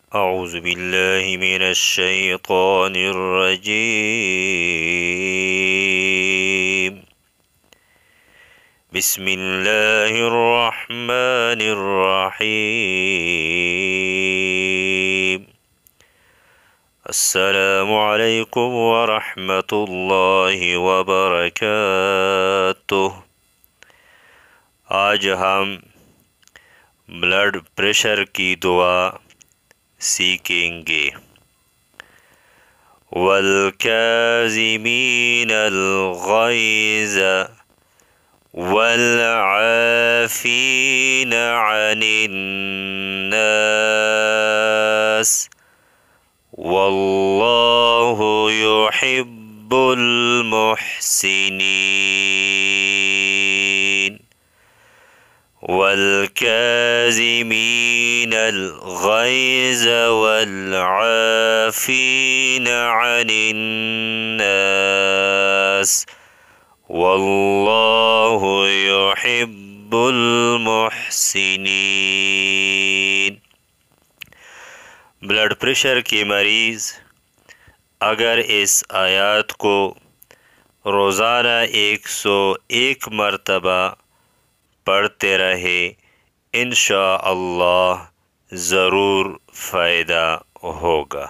औज़ु बिल्लाहि मिनश शैतानिर रजीम। बिस्मिल्लाहिर रहमानिर रहीम। अस्सलामु अलैकुम व रहमतुल्लाहि व बरकातुह। आज हम ब्लड प्रेशर की दुआ सीखेंगे। वल काज़िमीनल गैज़ वल आफ़ीना अनिन नास वल्लाहु युहिब्बुल मुहसिनीन। वल काज़िमीनल गैज़ वल आफ़ीना अनिन नास वल्लाहु युहिब्बुल मुहसिनीन। ब्लड प्रेशर के मरीज़ अगर इस आयत को रोज़ाना 101 मरतबा पढ़ते रहे, इंशाअल्लाह ज़रूर फ़ायदा होगा।